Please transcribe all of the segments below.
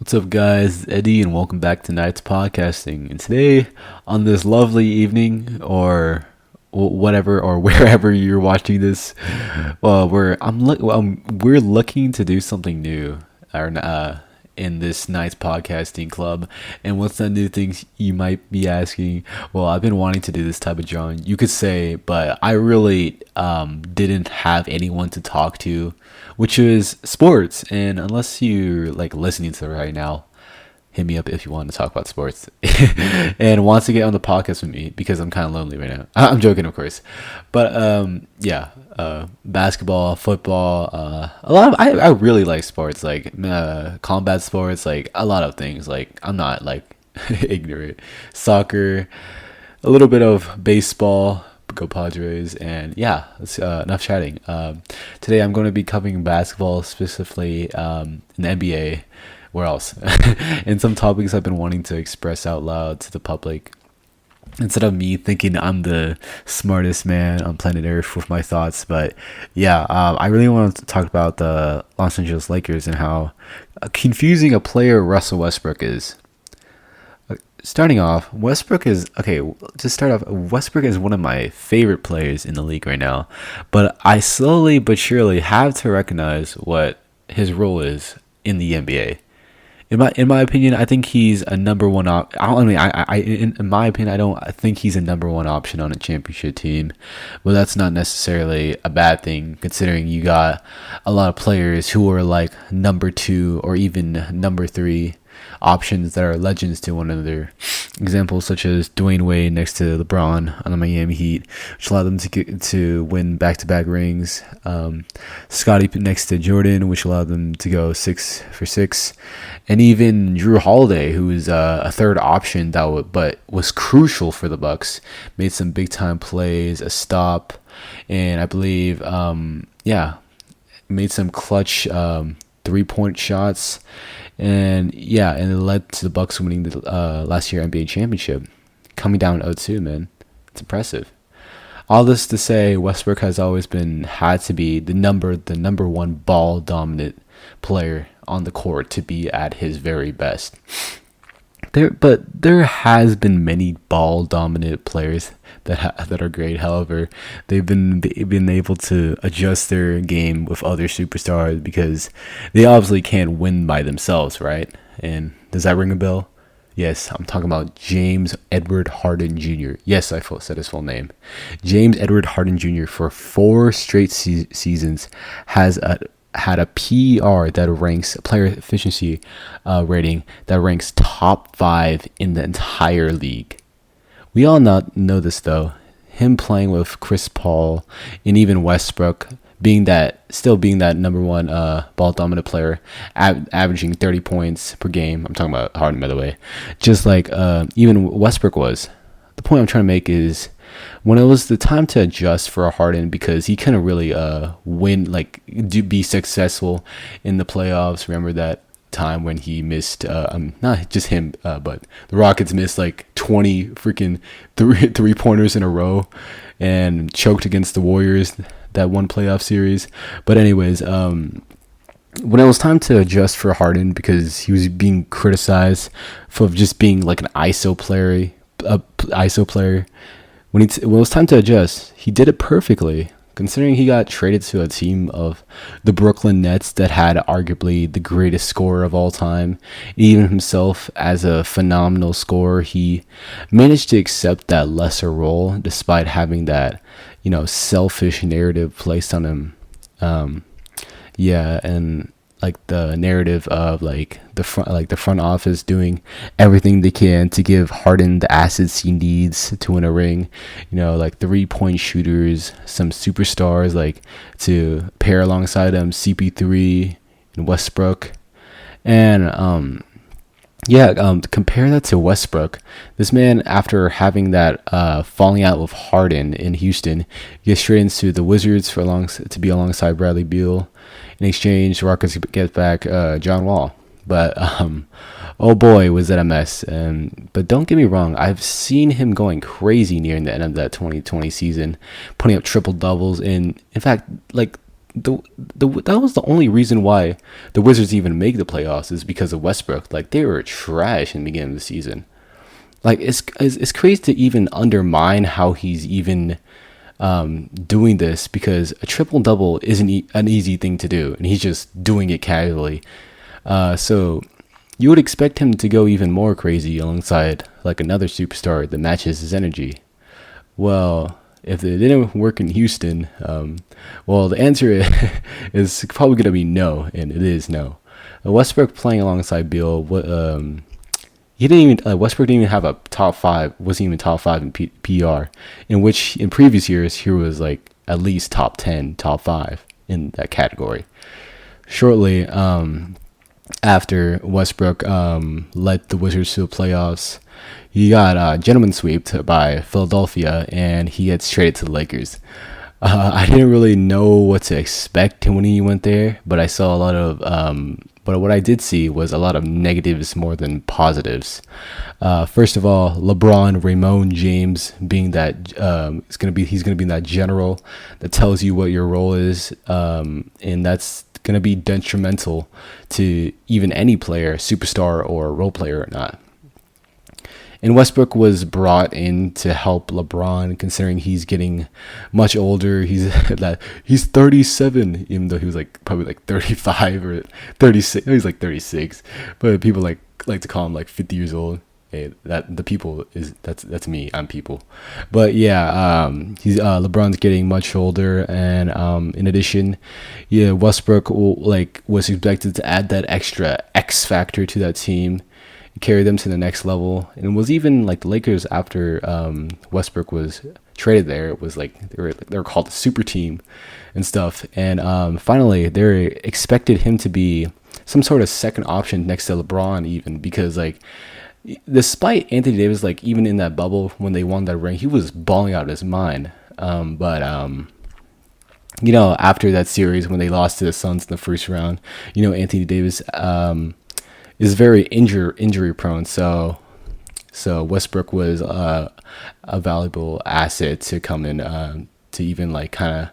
What's up, guys? It's Eddie, and welcome back to Night's Podcasting. And today, on this lovely evening, or whatever, or wherever you're watching this, we're looking to do something new, in this Night's Podcasting club. And what's that new thing you might be asking? Well, I've been wanting to do this type of genre, you could say, but I really didn't have anyone to talk to, which is sports. And unless you're like listening to it right now, hit me up if you want to talk about sports and wants to get on the podcast with me because I'm kind of lonely right now. I'm joking, of course, but yeah, basketball, football, a lot of I really like sports, like combat sports, like a lot of things. Like I'm not like ignorant. Soccer, a little bit of baseball. Go Padres. And yeah, that's enough chatting. Today I'm going to be covering basketball, specifically in the NBA. Where else? And some topics I've been wanting to express out loud to the public, instead of me thinking I'm the smartest man on planet Earth with my thoughts. But yeah, I really want to talk about the Los Angeles Lakers and how confusing a player Russell Westbrook is. Starting off, Westbrook is okay. To start off, Westbrook is one of my favorite players in the league right now, but I slowly but surely have to recognize what his role is in the NBA. In my opinion, I think he's a number one in my opinion, I don't think he's a number one option on a championship team. But that's not necessarily a bad thing, considering you got a lot of players who are like number two or even number three options that are legends to one another. Examples such as Dwayne Wade next to LeBron on the Miami Heat, which allowed them to win back-to-back rings. Scottie next to Jordan, which allowed them to go 6 for 6, and even Drew Holiday, who is a third option but was crucial for the Bucks, made some big-time plays, a stop, and I believe made some clutch 3-point shots. And yeah, and it led to the Bucks winning the last year NBA championship, coming down 0-2. Man, it's impressive. All this to say, Westbrook has always had to be the number one ball dominant player on the court to be at his very best. There has been many ball dominant players that are great. However, they've been able to adjust their game with other superstars because they obviously can't win by themselves, right? And does that ring a bell? Yes, I'm talking about James Edward Harden Jr. Yes, I said his full name. James Edward Harden Jr. for 4 straight seasons has had a PER that ranks player efficiency rating that ranks top 5 in the entire league. We all know this though. Him playing with Chris Paul and even Westbrook being that number one ball dominant player, averaging 30 points per game. I'm talking about Harden, by the way. Just like even Westbrook was. The point I'm trying to make is, when it was the time to adjust for Harden, because he couldn't really be successful in the playoffs. Remember that time when he missed not just him but the Rockets missed like 20 freaking three pointers in a row and choked against the Warriors that one playoff series. But anyways, when it was time to adjust for Harden, because he was being criticized for just being like an ISO player, when it was time to adjust, he did it perfectly, considering he got traded to a team of the Brooklyn Nets that had arguably the greatest scorer of all time. Even himself, as a phenomenal scorer, he managed to accept that lesser role despite having that, selfish narrative placed on him. And like the narrative of the front office doing everything they can to give Harden the assets he needs to win a ring, like 3-point shooters, some superstars like to pair alongside him, CP3 and Westbrook. And compare that to Westbrook. This man, after having that falling out with Harden in Houston, gets straight into the Wizards to be alongside Bradley Beal. In exchange, Rockets get back John Wall. But oh boy, was that a mess. But don't get me wrong, I've seen him going crazy near the end of that 2020 season, putting up triple doubles. In fact, like that was the only reason why the Wizards even make the playoffs is because of Westbrook. Like they were trash in the beginning of the season. Like it's crazy to even undermine how he's even doing this, because a triple double isn't an easy thing to do, and he's just doing it casually. So you would expect him to go even more crazy alongside like another superstar that matches his energy. Well, if it didn't work in Houston, well, the answer is probably going to be no, and it is no. Westbrook playing alongside Beal, he didn't even Westbrook didn't even have a top five, wasn't even top five in PR, in which in previous years he was like at least top 10, top five in that category. Shortly after Westbrook led the Wizards to the playoffs, he got gentleman swept by Philadelphia, and he gets traded to the Lakers. I didn't really know what to expect when he went there, but I saw a lot of but what I did see was a lot of negatives more than positives. First of all, LeBron, Ramon James being that he's gonna be that general that tells you what your role is, and that's gonna be detrimental to even any player, superstar or role player or not. And Westbrook was brought in to help LeBron, considering he's getting much older. He's 37, even though he was like probably like 35 or 36. No, he's like 36, but people like to call him like 50 years old. Hey, that the people is that's me. I'm people. But yeah, he's LeBron's getting much older, and in addition, yeah, Westbrook was expected to add that extra X factor to that team, carry them to the next level. And it was even like the Lakers, after Westbrook was traded there, it was like they were called the super team and stuff. And finally they expected him to be some sort of second option next to LeBron, even because like despite Anthony Davis, like even in that bubble when they won that ring, he was balling out of his mind. But you know, after that series when they lost to the Suns in the first round, you know, Anthony Davis is very injury prone. So Westbrook was a valuable asset to come in to even like kind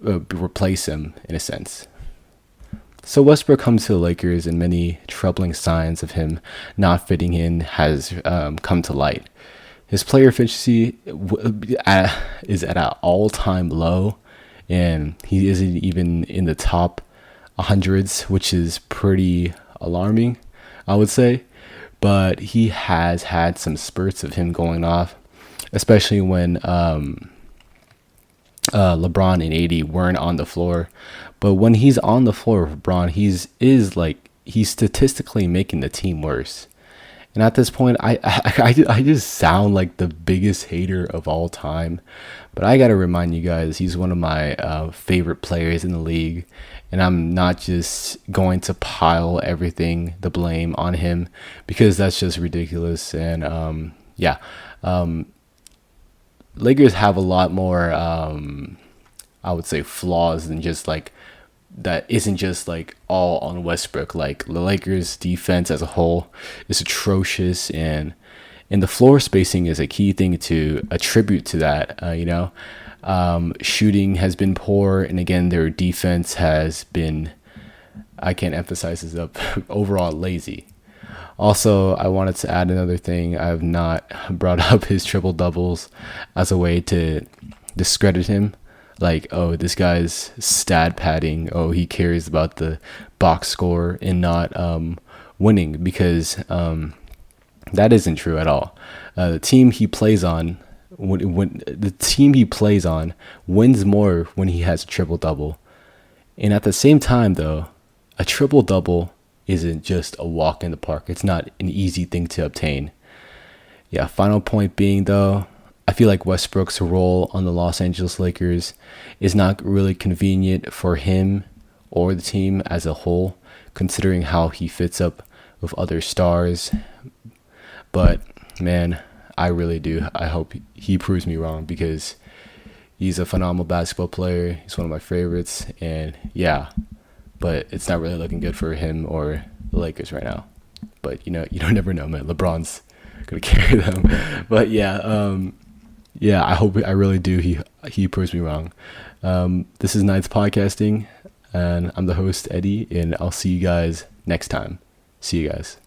of replace him in a sense. So Westbrook comes to the Lakers, and many troubling signs of him not fitting in has come to light. His player efficiency is at an all-time low, and he isn't even in the top 100s, which is pretty alarming, I would say. But he has had some spurts of him going off, especially when LeBron and AD weren't on the floor. But when he's on the floor with LeBron, he's statistically making the team worse. And at this point, I just sound like the biggest hater of all time. But I gotta remind you guys, he's one of my favorite players in the league, and I'm not just going to pile the blame on him, because that's just ridiculous. And Lakers have a lot more, I would say, flaws than just like that. Isn't just like all on Westbrook. Like the Lakers defense as a whole is atrocious, and the floor spacing is a key thing to attribute to that. Shooting has been poor, and again, their defense has been, I can't emphasize this up, overall lazy. Also, I wanted to add another thing. I have not brought up his triple doubles as a way to discredit him. Like, oh, this guy's stat padding. Oh, he cares about the box score and not winning, because that isn't true at all. The team he plays on, when the team he plays on wins more when he has a triple double. And at the same time, though, a triple double isn't just a walk in the park. It's not an easy thing to obtain. Yeah, final point being, though, I feel like Westbrook's role on the Los Angeles Lakers is not really convenient for him or the team as a whole, considering how he fits up with other stars. But man, I really do. I hope he proves me wrong, because he's a phenomenal basketball player. He's one of my favorites, and yeah, but it's not really looking good for him or the Lakers right now. But you don't never know, man. LeBron's gonna carry them. But yeah, I really do. He proves me wrong. This is Nights Podcasting, and I'm the host, Eddie, and I'll see you guys next time. See you guys.